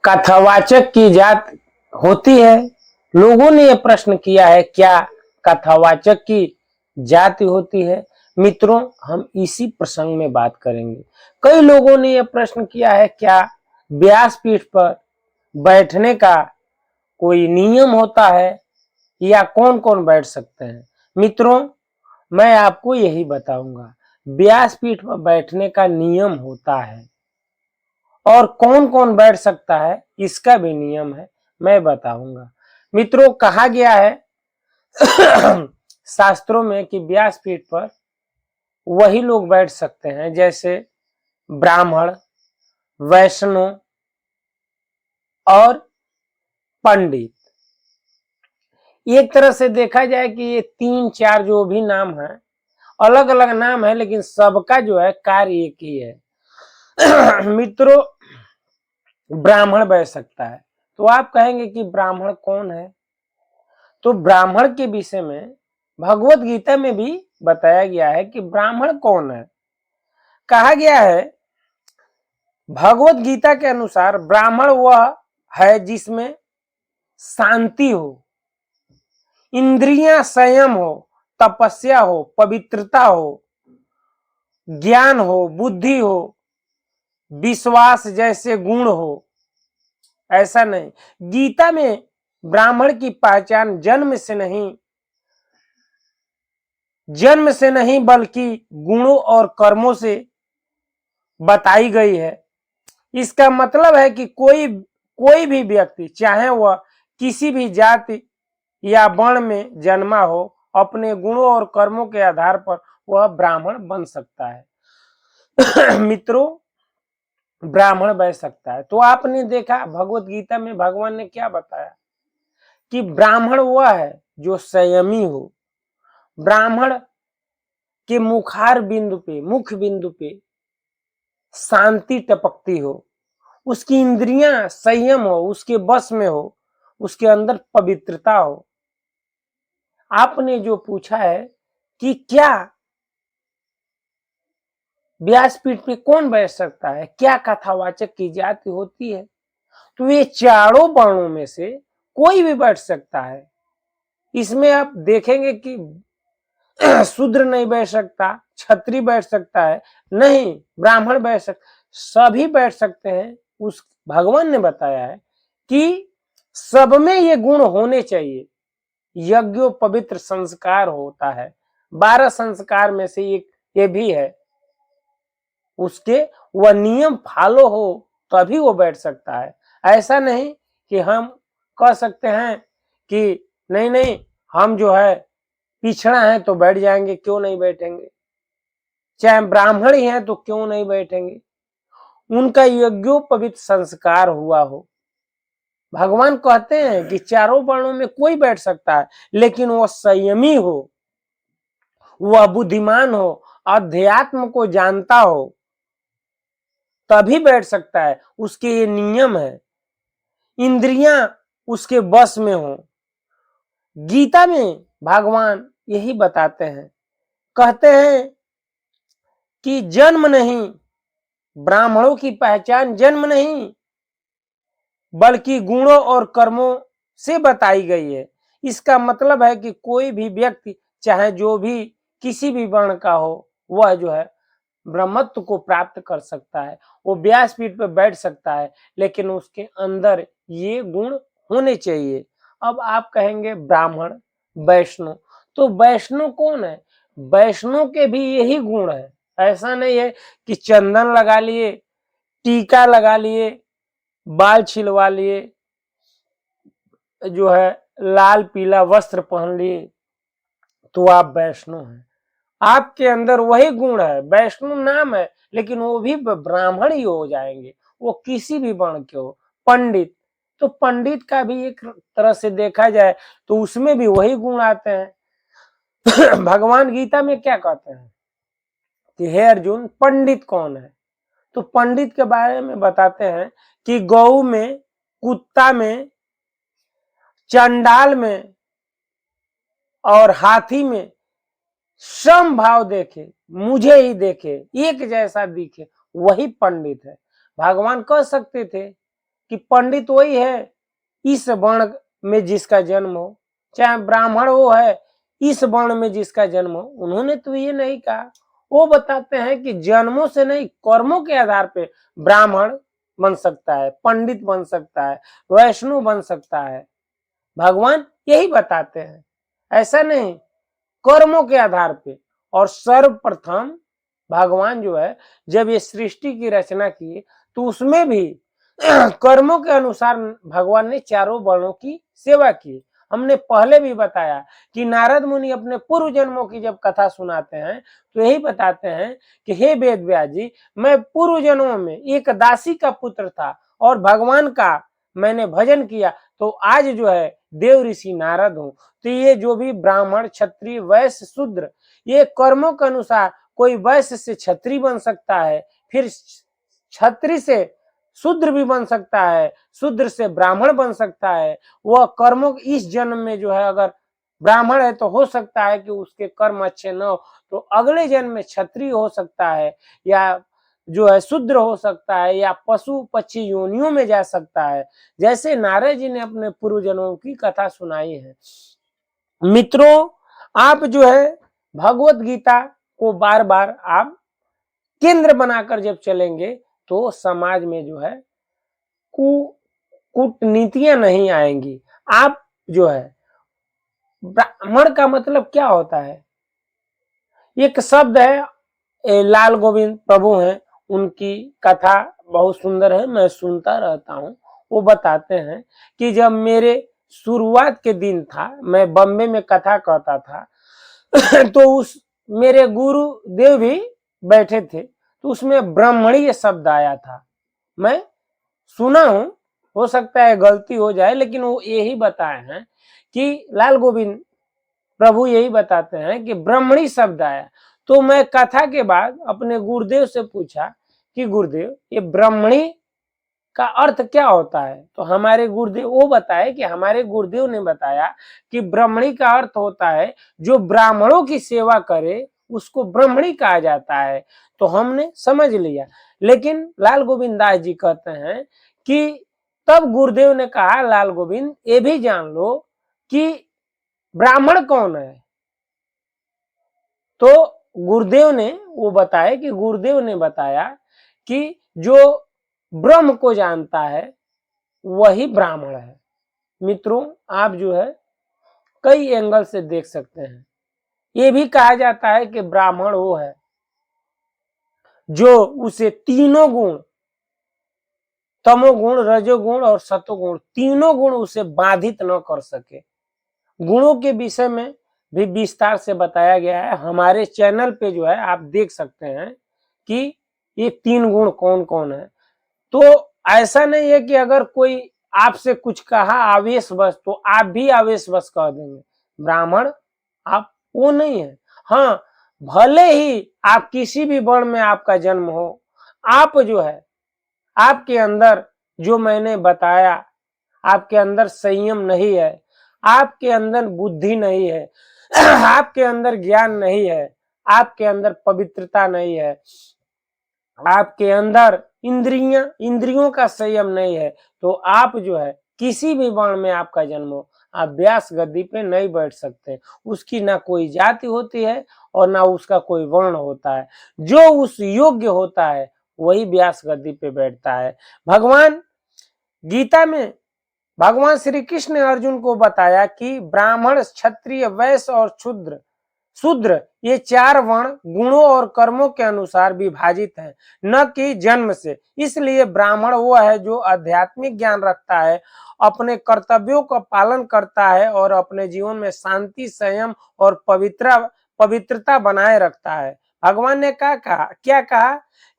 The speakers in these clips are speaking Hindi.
कथावाचक की जात होती है। लोगों ने यह प्रश्न किया है, क्या कथावाचक की जाति होती है? मित्रों, हम इसी प्रसंग में बात करेंगे। कई लोगों ने यह प्रश्न किया है, क्या व्यासपीठ पर बैठने का कोई नियम होता है या कौन कौन बैठ सकते हैं? मित्रों, मैं आपको यही बताऊंगा। व्यासपीठ पर बैठने का नियम होता है और कौन कौन बैठ सकता है इसका भी नियम है, मैं बताऊंगा। मित्रों, कहा गया है शास्त्रों में कि व्यासपीठ पर वही लोग बैठ सकते हैं जैसे ब्राह्मण, वैष्णव और पंडित। एक तरह से देखा जाए कि ये तीन चार जो भी नाम है, अलग अलग नाम है, लेकिन सबका जो है कार्य एक ही है। मित्रों, ब्राह्मण बैठ सकता है। तो आप कहेंगे कि ब्राह्मण कौन है? तो ब्राह्मण के विषय में भगवत गीता में भी बताया गया है कि ब्राह्मण कौन है। कहा गया है भगवत गीता के अनुसार, ब्राह्मण वह है जिसमें शांति हो, इंद्रियां संयम हो, तपस्या हो, पवित्रता हो, ज्ञान हो, बुद्धि हो, विश्वास जैसे गुण हो। ऐसा नहीं, गीता में ब्राह्मण की पहचान जन्म से नहीं बल्कि गुणों और कर्मों से बताई गई है। इसका मतलब है कि कोई भी व्यक्ति, चाहे वह किसी भी जाति या वर्ण में जन्मा हो, अपने गुणों और कर्मों के आधार पर वह ब्राह्मण बन सकता है। मित्रों, ब्राह्मण बन सकता है। तो आपने देखा भगवत गीता में भगवान ने क्या बताया कि ब्राह्मण वह है जो संयमी हो, ब्राह्मण के मुख बिंदु पे शांति टपकती हो, उसकी इंद्रियां संयम हो, उसके बस में हो, उसके अंदर पवित्रता हो। आपने जो पूछा है कि क्या व्यासपीठ पे कौन बैठ सकता है, क्या कथावाचक की जाति होती है? तो ये चारों वर्णों में से कोई भी बैठ सकता है। इसमें आप देखेंगे कि शूद्र नहीं बैठ सकता, क्षत्रिय बैठ सकता है, नहीं ब्राह्मण बैठ सकता, सभी बैठ सकते हैं। उस भगवान ने बताया है कि सब में ये गुण होने चाहिए। यज्ञो पवित्र संस्कार होता है, 12 संस्कार में से एक ये भी है। उसके वह नियम फॉलो हो तभी वो बैठ सकता है। ऐसा नहीं कि हम कह सकते हैं कि नहीं नहीं, हम जो है पिछड़ा है तो बैठ जाएंगे, क्यों नहीं बैठेंगे? चाहे ब्राह्मण ही हैं तो क्यों नहीं बैठेंगे? उनका यज्ञोपवीत संस्कार हुआ हो। भगवान कहते हैं कि चारों वर्णों में कोई बैठ सकता है, लेकिन वह संयमी हो, वह बुद्धिमान हो, अध्यात्म को जानता हो, तभी बैठ सकता है। उसके ये नियम है, इंद्रियां उसके बस में हो। गीता में भगवान यही बताते हैं, कहते हैं कि जन्म नहीं, ब्राह्मणों की पहचान जन्म नहीं बल्कि गुणों और कर्मों से बताई गई है। इसका मतलब है कि कोई भी व्यक्ति, चाहे जो भी किसी भी वर्ण का हो, वह जो है ब्रह्मत्व को प्राप्त कर सकता है, वो व्यासपीठ पर बैठ सकता है, लेकिन उसके अंदर ये गुण होने चाहिए। अब आप कहेंगे ब्राह्मण, वैष्णव, तो वैष्णव कौन है? वैष्णव के भी यही गुण है। ऐसा नहीं है कि चंदन लगा लिए, टीका लगा लिए, बाल छिलवा लिए, जो है लाल पीला वस्त्र पहन लिए तो आप वैष्णव हैं। आपके अंदर वही गुण है, वैष्णव नाम है, लेकिन वो भी ब्राह्मण ही हो जाएंगे, वो किसी भी वर्ण के हो। पंडित, तो पंडित का भी एक तरह से देखा जाए तो उसमें भी वही गुण आते हैं। भगवान गीता में क्या कहते हैं कि हे अर्जुन, पंडित कौन है? तो पंडित के बारे में बताते हैं कि गौ में, कुत्ता में, चंडाल में और हाथी में सम भाव देखे, मुझे ही देखे, एक जैसा दिखे, वही पंडित है। भगवान कह सकते थे कि पंडित वही है इस वर्ण में जिसका जन्म हो, चाहे ब्राह्मण वो है इस वर्ण में जिसका जन्म हो। उन्होंने तो ये नहीं कहा। वो बताते हैं कि जन्मों से नहीं, कर्मों के आधार पे ब्राह्मण बन सकता है, पंडित बन सकता है, वैष्णव बन सकता है। भगवान यही बताते हैं, ऐसा नहीं, कर्मों के आधार पे। और सर्वप्रथम भगवान जो है जब ये सृष्टि की रचना की तो उसमें भी कर्मों के अनुसार भगवान ने चारों वर्णों की सेवा की। हमने पहले भी बताया कि नारद मुनि अपने पूर्व जन्मों की जब कथा सुनाते हैं तो यही बताते हैं कि हे वेद व्यास जी, मैं पूर्व जन्मों में एक दासी का पुत्र था और भगवान का मैंने भजन किया, तो आज जो है देव ऋषि नारद हूं। तो ये जो भी ब्राह्मण, क्षत्रिय, वैश्य, शूद्र, ये कर्मों के अनुसार कोई वैश्य से क्षत्रिय बन सकता है, फिर क्षत्रिय से शूद्र भी बन सकता है, शूद्र से ब्राह्मण बन सकता है। वह कर्मों इस जन्म में जो है अगर ब्राह्मण है तो हो सकता है कि उसके कर्म अच्छे न हो तो अगले जन्म में क्षत्रिय हो सकता है, या जो है शूद्र हो सकता है, या पशु पक्षी योनियों में जा सकता है, जैसे नारद जी ने अपने पूर्व जन्मों की कथा सुनाई है। मित्रों, आप जो है भगवत गीता को बार बार आप केंद्र बनाकर जब चलेंगे तो समाज में जो है कूटनीतियां नहीं आएंगी। आप जो है, ब्राह्मण का मतलब क्या होता है? एक शब्द है, लाल गोविंद प्रभु हैं, उनकी कथा बहुत सुंदर है, मैं सुनता रहता हूँ। वो बताते हैं कि जब मेरे शुरुआत के दिन था, मैं बम्बे में कथा कहता था तो उस मेरे गुरु देव भी बैठे थे, तो उसमें ब्राह्मणी शब्द आया था। मैं सुना हूं, हो सकता है गलती हो जाए, लेकिन वो यही बताए हैं कि लाल गोविंद प्रभु यही बताते हैं कि ब्राह्मणी शब्द आया। तो मैं कथा के बाद अपने गुरुदेव से पूछा कि गुरुदेव, ये ब्राह्मणी का अर्थ क्या होता है? तो हमारे गुरुदेव वो बताए कि हमारे गुरुदेव ने बताया कि ब्राह्मणी का अर्थ होता है जो ब्राह्मणों की सेवा करे, उसको ब्राह्मणी कहा जाता है। तो हमने समझ लिया। लेकिन लाल गोविंद दास जी कहते हैं कि तब गुरुदेव ने कहा, लाल गोविंद ये भी जान लो कि ब्राह्मण कौन है। तो गुरुदेव ने वो बताया कि गुरुदेव ने बताया कि जो ब्रह्म को जानता है वही ब्राह्मण है। मित्रों, आप जो है कई एंगल से देख सकते हैं। ये भी कहा जाता है कि ब्राह्मण वो है जो उसे तीनों गुण, तमोगुण, रजोगुण और सतोगुण, तीनों गुण उसे बाधित न कर सके। गुणों के विषय में भी विस्तार से बताया गया है। हमारे चैनल पे जो है आप देख सकते हैं कि ये तीन गुण कौन कौन है। तो ऐसा नहीं है कि अगर कोई आपसे कुछ कहा आवेशवश तो आप भी आवेशवश कह देंगे। ब्राह्मण आप वो नहीं है। हाँ, भले ही आप किसी भी वर्ण में आपका जन्म हो, आप जो है आपके अंदर जो मैंने बताया, आपके अंदर संयम नहीं है, आपके अंदर बुद्धि नहीं है, आपके अंदर ज्ञान नहीं है, आपके अंदर पवित्रता नहीं है, आपके अंदर इंद्रियों का संयम नहीं है, तो आप जो है किसी भी वर्ण में आपका जन्म हो, आप व्यास गद्दी पे नहीं बैठ सकते। उसकी ना कोई जाति होती है और ना उसका कोई वर्ण होता है। जो उस योग्य होता है वही व्यास गद्दी पे बैठता है। भगवान गीता में भगवान श्री कृष्ण ने अर्जुन को बताया कि ब्राह्मण, क्षत्रिय, वैश्य और शूद्र ये चार वर्ण गुणों और कर्मों के अनुसार विभाजित हैं, न कि जन्म से। इसलिए ब्राह्मण वो है जो आध्यात्मिक ज्ञान रखता है, अपने कर्तव्यों का पालन करता है और अपने जीवन में शांति, संयम और पवित्रता बनाए रखता है। भगवान ने क्या कहा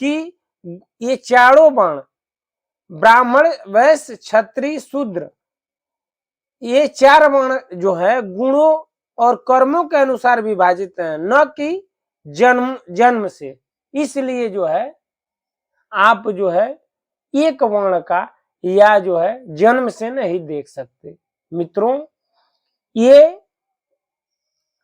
कि ये चारों वर्ण, ब्राह्मण, वैश्य, क्षत्रिय, शूद्र, ये चार वर्ण जो है गुणों और कर्मों के अनुसार विभाजित हैं, न कि जन्म से। इसलिए जो है आप जो है एक वर्ण का या जो है जन्म से नहीं देख सकते। मित्रों, ये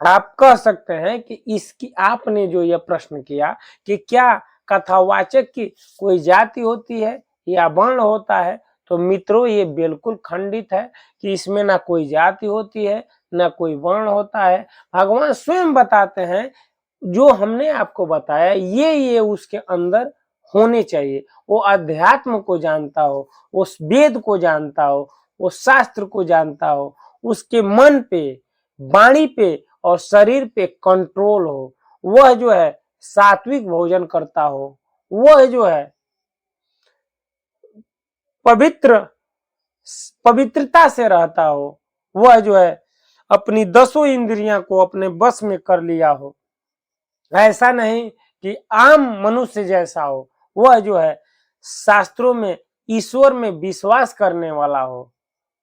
आप कह सकते हैं कि इसकी आपने जो यह प्रश्न किया कि क्या कथावाचक की कोई जाति होती है या वर्ण होता है, तो मित्रों ये बिल्कुल खंडित है कि इसमें ना कोई जाति होती है, ना कोई वर्ण होता है। भगवान स्वयं बताते हैं, जो हमने आपको बताया ये उसके अंदर होने चाहिए। वो अध्यात्म को जानता हो, उस वेद को जानता हो, वो शास्त्र को जानता हो, उसके मन पे, वाणी पे और शरीर पे कंट्रोल हो, वह जो है सात्विक भोजन करता हो, वह जो है पवित्रता से रहता हो, वह जो है अपनी 10 इंद्रियां को अपने बस में कर लिया हो। ऐसा नहीं कि आम मनुष्य जैसा हो, वह जो है शास्त्रों में ईश्वर में विश्वास करने वाला हो,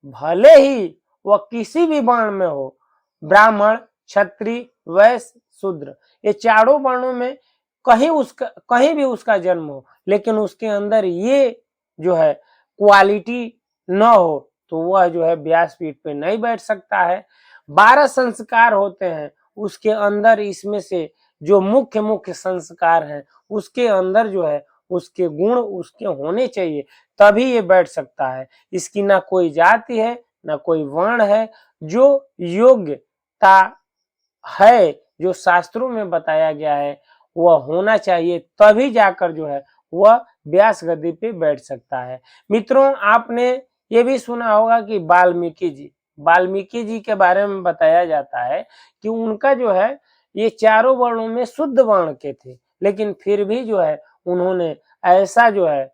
भले ही वह किसी भी वर्ण में हो, ब्राह्मण, क्षत्रिय, वैश्य, शूद्र, ये चारों वर्णों में कहीं भी उसका जन्म हो, लेकिन उसके अंदर ये जो है क्वालिटी न हो, तो वह जो है व्यासपीठ पे नहीं बैठ सकता है। 12 संस्कार होते हैं, उसके अंदर इसमें से जो मुख्य मुख्य संस्कार हैं, उसके अंदर जो है उसके गुण उसके होने चाहिए, तभी ये बैठ सकता है। इसकी ना कोई जाति है, ना कोई वर्ण है। जो योग्यता है, जो शास्त्रों में बताया गया है, वह होना चाहिए, तभी जाकर जो है वह व्यास गद्दी पे बैठ सकता है। मित्रों, आपने ये भी सुना होगा कि वाल्मीकि जी के बारे में बताया जाता है कि उनका जो है ये चारों वर्णों में शुद्ध वर्ण के थे, लेकिन फिर भी जो है उन्होंने ऐसा जो है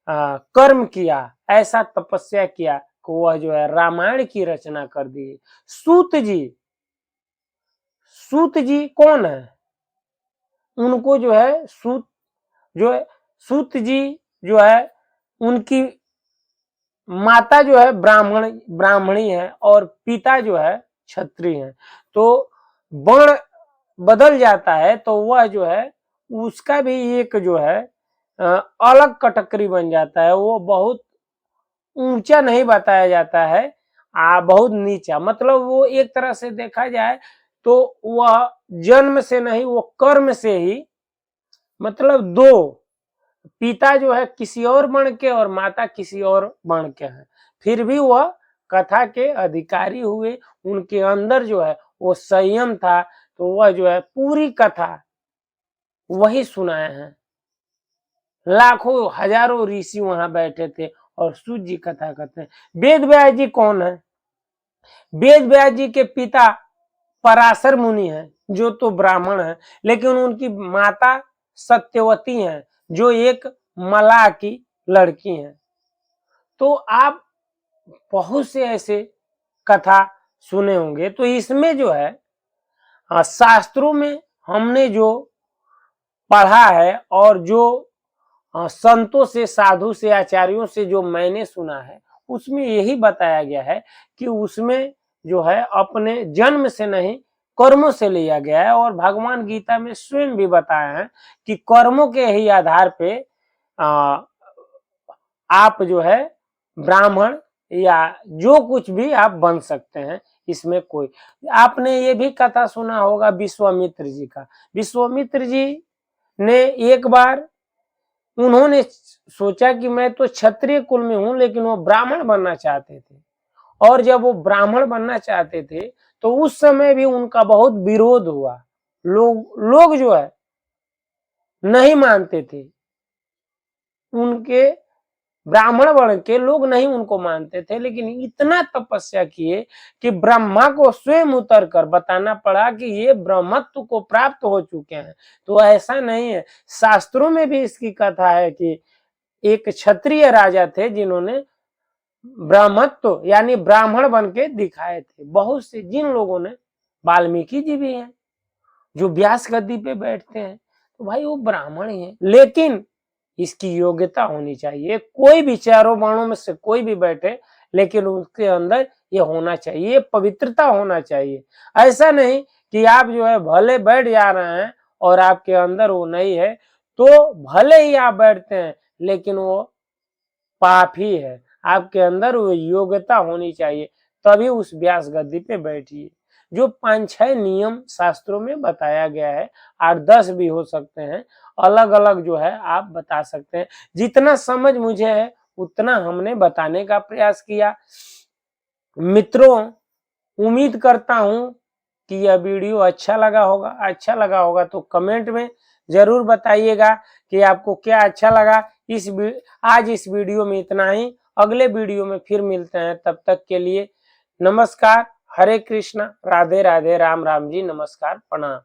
कर्म किया, ऐसा तपस्या किया कि वह जो है रामायण की रचना कर दी। सूत जी कौन है? उनको जो है सूत जी जो है उनकी माता जो है ब्राह्मणी है और पिता जो है क्षत्रिय है। तो वर्ण बदल जाता है तो वह जो है उसका भी एक जो है अलग कैटेगरी बन जाता है। वो बहुत ऊंचा नहीं बताया जाता है, बहुत नीचा। मतलब वो एक तरह से देखा जाए तो वह जन्म से नहीं, वो कर्म से ही, मतलब दो, पिता जो है किसी और वर्ण के और माता किसी और वर्ण के हैं, फिर भी वह कथा के अधिकारी हुए। उनके अंदर जो है वो संयम था, तो वह जो है पूरी कथा वही सुनाए हैं। लाखों हजारों ऋषि वहां बैठे थे और सूत जी कथा करते हैं। वेद व्यास जी कौन है? वेद व्यास जी के पिता पराशर मुनि हैं, जो तो ब्राह्मण है, लेकिन उनकी माता सत्यवती हैं, जो एक मलाह की लड़की हैं। तो आप बहुत से ऐसे कथा सुने होंगे। तो इसमें जो है शास्त्रों में हमने जो पढ़ा है और जो संतों से, साधु से, आचार्यों से जो मैंने सुना है, उसमें यही बताया गया है कि उसमें जो है अपने जन्म से नहीं, कर्मों से लिया गया है। और भगवान गीता में स्वयं भी बताया है कि कर्मों के ही आधार पे आप जो है ब्राह्मण या जो कुछ भी आप बन सकते हैं। इसमें कोई, आपने ये भी कथा सुना होगा विश्वामित्र जी का। विश्वामित्र जी ने एक बार, उन्होंने सोचा कि मैं तो क्षत्रिय कुल में हूं, लेकिन वो ब्राह्मण बनना चाहते थे। और जब वो ब्राह्मण बनना चाहते थे तो उस समय भी उनका बहुत विरोध हुआ। लोग जो है नहीं मानते थे, उनके ब्राह्मण वर्ण के लोग नहीं उनको मानते थे। लेकिन इतना तपस्या किए कि ब्रह्मा को स्वयं उतर कर बताना पड़ा कि ये ब्रह्मत्व को प्राप्त हो चुके हैं। तो ऐसा नहीं है, शास्त्रों में भी इसकी कथा है कि एक क्षत्रिय राजा थे जिन्होंने ब्रह्मत्व यानी ब्राह्मण बन के दिखाए थे। बहुत से जिन लोगों ने, वाल्मीकि जी भी हैं जो व्यास गद्दी पे बैठते हैं, तो भाई वो ब्राह्मण ही है, लेकिन इसकी योग्यता होनी चाहिए। कोई भी चारों वर्णों में से कोई भी बैठे, लेकिन उसके अंदर ये होना चाहिए, पवित्रता होना चाहिए। ऐसा नहीं कि आप जो है भले बैठ जा रहे हैं और आपके अंदर वो नहीं है, तो भले ही आप बैठते हैं लेकिन वो पाप ही है। आपके अंदर वो योग्यता होनी चाहिए, तभी उस व्यास गद्दी पे बैठिए। जो 5-6 नियम शास्त्रों में बताया गया है, 8-10 भी हो सकते हैं, अलग अलग जो है आप बता सकते हैं। जितना समझ मुझे है उतना हमने बताने का प्रयास किया। मित्रों, उम्मीद करता हूं कि यह वीडियो अच्छा लगा होगा तो कमेंट में जरूर बताइएगा कि आपको क्या अच्छा लगा। आज इस वीडियो में इतना ही। अगले वीडियो में फिर मिलते हैं, तब तक के लिए नमस्कार, हरे कृष्णा, राधे राधे, राम राम जी, नमस्कार, प्रणाम।